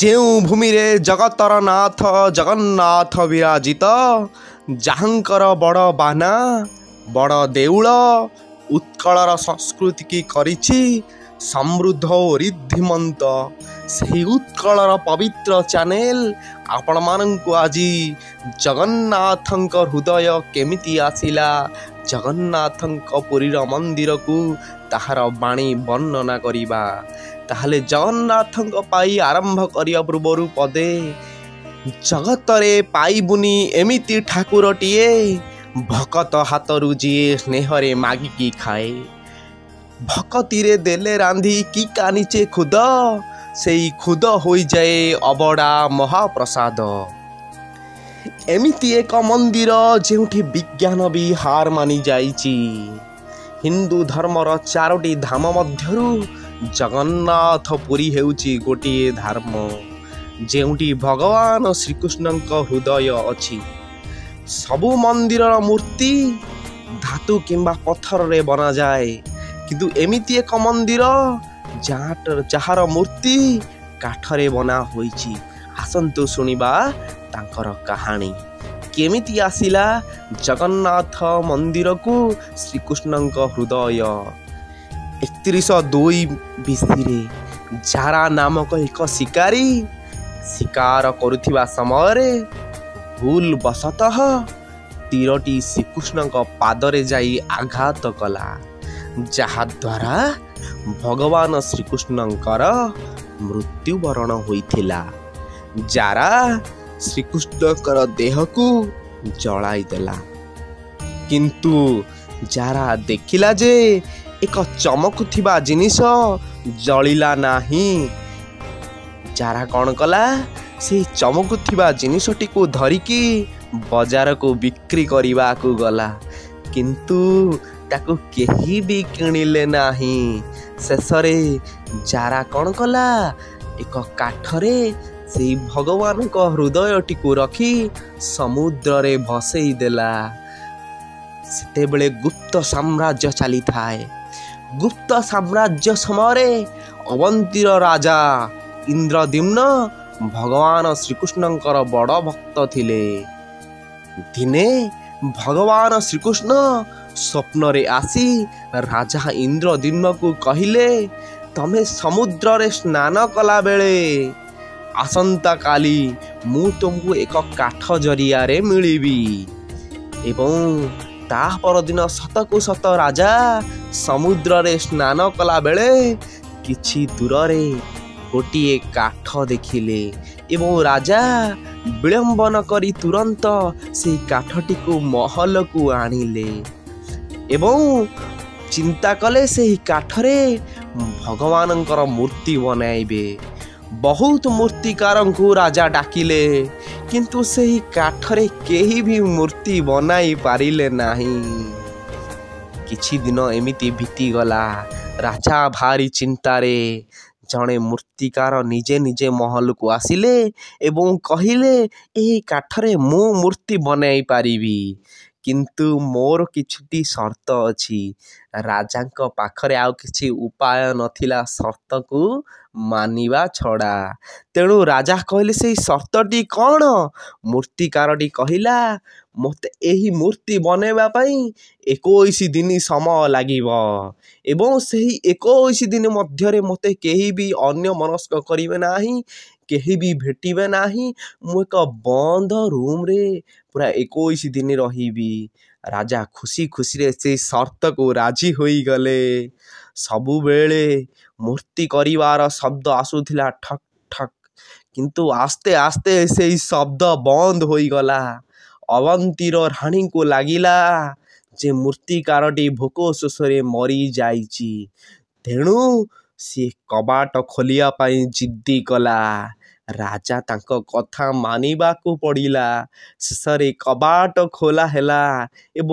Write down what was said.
ଯେଉଁ ଭୂମିରେ ଜଗତର ନାଥ ଜଗନ୍ନାଥ ବିରାଜିତ, ଯାହାଙ୍କର ବଡ଼ ବାନା ବଡ଼ ଦେଉଳ, ଉତ୍କଳର ସଂସ୍କୃତି କି କରିଛି ସମୃଦ୍ଧ ଓ ରିଦ୍ଧିମନ୍ତ, ସେହି ଉତ୍କଳର ପବିତ୍ର ଚ୍ୟାନେଲ ଆପଣମାନଙ୍କୁ ଆଜି ଜଗନ୍ନାଥଙ୍କ ହୃଦୟ କେମିତି ଆସିଲା, ଜଗନ୍ନାଥଙ୍କ ପୁରୀର ମନ୍ଦିରକୁ ତାହାର ବାଣୀ ବର୍ଣ୍ଣନା କରିବା। ତାହେଲେ ଜଗନ୍ନାଥଙ୍କ ପାଇଁ ଆରମ୍ଭ କରିବା ପୂର୍ବରୁ ପଦେ, ଜଗତରେ ପାଇବୁନି ଏମିତି ଠାକୁରଟିଏ, ଭକତ ହାତରୁ ଯିଏ ସ୍ନେହରେ ମାଗିକି ଖାଏ। ଭକତିରେ ଦେଲେ ରାନ୍ଧି କି କାନିଚେ ଖୁଦ, ସେଇ ଖୁଦ ହୋଇଯାଏ ଅବଡ଼ା ମହାପ୍ରସାଦ। ଏମିତି ଏକ ମନ୍ଦିର ଯେଉଁଠି ବିଜ୍ଞାନ ବି ହାର ମାନିଯାଇଛି। ହିନ୍ଦୁ ଧର୍ମର 4ଟି ଧାମ ମଧ୍ୟରୁ ଜଗନ୍ନାଥ ପୁରୀ ହେଉଛି ଗୋଟିଏ ଧାମ, ଯେଉଁଠି ଭଗବାନ ଶ୍ରୀକୃଷ୍ଣଙ୍କ ହୃଦୟ ଅଛି। ସବୁ ମନ୍ଦିରର ମୂର୍ତ୍ତି ଧାତୁ କିମ୍ବା ପଥରରେ ବନାଯାଏ, କିନ୍ତୁ ଏମିତି ଏକ ମନ୍ଦିର ଯାହାର ମୂର୍ତ୍ତି କାଠରେ ବନା ହୋଇଛି। ଆସନ୍ତୁ ଶୁଣିବା ତାଙ୍କର କାହାଣୀ। କେମିତି ଆସିଲା ଜଗନ୍ନାଥ ମନ୍ଦିରକୁ ଶ୍ରୀକୃଷ୍ଣଙ୍କ ହୃଦୟ। 3102 BCରେ ଜାରା ନାମକ ଏକ ଶିକାରୀ ଶିକାର କରୁଥିବା ସମୟରେ ଭୁଲ ବଶତଃ ତୀରଟି ଶ୍ରୀକୃଷ୍ଣଙ୍କ ପାଦରେ ଯାଇ ଆଘାତ କଲା, ଯାହାଦ୍ୱାରା ଭଗବାନ ଶ୍ରୀକୃଷ୍ଣଙ୍କର ମୃତ୍ୟୁବରଣ ହୋଇଥିଲା। ଜାରା ଶ୍ରୀକୃଷ୍ଣଙ୍କର ଦେହକୁ ଜଳାଇ ଦେଲା, କିନ୍ତୁ ଜାରା ଦେଖିଲା ଯେ ଏକ ଚମକୁଥିବା ଜିନିଷ ଜଳିଲା ନାହିଁ। ଜାରା କ'ଣ କଲା, ସେହି ଚମକୁଥିବା ଜିନିଷଟିକୁ ଧରିକି ବଜାରକୁ ବିକ୍ରି କରିବାକୁ ଗଲା, କିନ୍ତୁ ତାକୁ କେହି ବି କିଣିଲେ ନାହିଁ। ଶେଷରେ ଜାରା କ'ଣ କଲା, ଏକ କାଠରେ ସେହି ଭଗବାନଙ୍କ ହୃଦୟଟିକୁ ରଖି ସମୁଦ୍ରରେ ଭସେଇ ଦେଲା। ସେତେବେଳେ ଗୁପ୍ତ ସାମ୍ରାଜ୍ୟ ଚାଲିଥାଏ। ଗୁପ୍ତ ସାମ୍ରାଜ୍ୟ ସମୟରେ ଅବନ୍ତୀର ରାଜା ଇନ୍ଦ୍ରଦ୍ୟୁମ୍ନ ଭଗବାନ ଶ୍ରୀକୃଷ୍ଣଙ୍କର ବଡ଼ ଭକ୍ତ ଥିଲେ। ଦିନେ ଭଗବାନ ଶ୍ରୀକୃଷ୍ଣ ସ୍ୱପ୍ନରେ ଆସି ରାଜା ଇନ୍ଦ୍ରଦ୍ୟୁମ୍ନକୁ କହିଲେ, ତମେ ସମୁଦ୍ରରେ ସ୍ନାନ କଲାବେଳେ ଆସନ୍ତାକାଲି ମୁଁ ତୁମକୁ ଏକ କାଠ ଜରିଆରେ ମିଳିବି। ଏବଂ ତା ପରଦିନ ସତକୁ ସତ ରାଜା ସମୁଦ୍ରରେ ସ୍ନାନ କଲାବେଳେ କିଛି ଦୂରରେ ଗୋଟିଏ କାଠ ଦେଖିଲେ ଏବଂ ରାଜା ବିଳମ୍ବ ନ କରି ତୁରନ୍ତ ସେହି କାଠଟିକୁ ମହଲକୁ ଆଣିଲେ ଏବଂ ଚିନ୍ତା କଲେ ସେହି କାଠରେ ଭଗବାନଙ୍କର ମୂର୍ତ୍ତି ବନାଇବେ। ବହୁତ ମୂର୍ତ୍ତିକାରଙ୍କୁ ରାଜା ଡାକିଲେ, କିନ୍ତୁ ସେହି କାଠରେ କେହି ବି ମୂର୍ତ୍ତି ବନାଇ ପାରିଲେ ନାହିଁ। କିଛି ଦିନ ଏମିତି ବିତିଗଲା। ରାଜା ଭାରି ଚିନ୍ତାରେ। ଜଣେ ମୂର୍ତ୍ତିକାର ନିଜେ ନିଜେ ମହଲକୁ ଆସିଲେ ଏବଂ କହିଲେ, ଏହି କାଠରେ ମୁଁ ମୂର୍ତ୍ତି ବନାଇ ପାରିବି, କିନ୍ତୁ ମୋର କିଛିଟି ସର୍ତ୍ତ ଅଛି। ରାଜାଙ୍କ ପାଖରେ ଆଉ କିଛି ଉପାୟ ନଥିଲା ସର୍ତ୍ତକୁ ମାନିବା ଛଡ଼ା। ତେଣୁ ରାଜା କହିଲେ, ସେହି ସର୍ତ୍ତଟି କ'ଣ? ମୂର୍ତ୍ତିକାରଟି କହିଲା, ମୋତେ ଏହି ମୂର୍ତ୍ତି ବନାଇବା ପାଇଁ 21 ଦିନ ସମୟ ଲାଗିବ ଏବଂ ସେହି 21 ଦିନ ମଧ୍ୟରେ ମୋତେ କେହି ବି ଅନ୍ୟମନସ୍କ କରିବେ ନାହିଁ, କେହି ବି ଭେଟିବେ ନାହିଁ। ମୁଁ ଏକ ବନ୍ଦ ରୁମ୍ରେ ପୁରା 21 ଦିନ ରହିବି। ରାଜା ଖୁସି ଖୁସିରେ ସେହି ସର୍ତ୍ତକୁ ରାଜି ହୋଇଗଲେ। ସବୁବେଳେ ମୂର୍ତ୍ତି କରିବାର ଶବ୍ଦ ଆସୁଥିଲା ଠକ୍ ଠକ୍, କିନ୍ତୁ ଆସ୍ତେ ଆସ୍ତେ ସେହି ଶବ୍ଦ ବନ୍ଦ ହୋଇଗଲା। ଅବନ୍ତୀର ରାଣୀଙ୍କୁ ଲାଗିଲା ଯେ ମୂର୍ତ୍ତିକାରଟି ଭୋକ ଶୋଷରେ ମରିଯାଇଛି, ତେଣୁ ସିଏ କବାଟ ଖୋଲିବା ପାଇଁ ଜିଦ୍ଦି କଲା। ରାଜା ତାଙ୍କ କଥା ମାନିବାକୁ ପଡ଼ିଲା। ଶେଷରେ କବାଟ ଖୋଲା ହେଲା ଏବଂ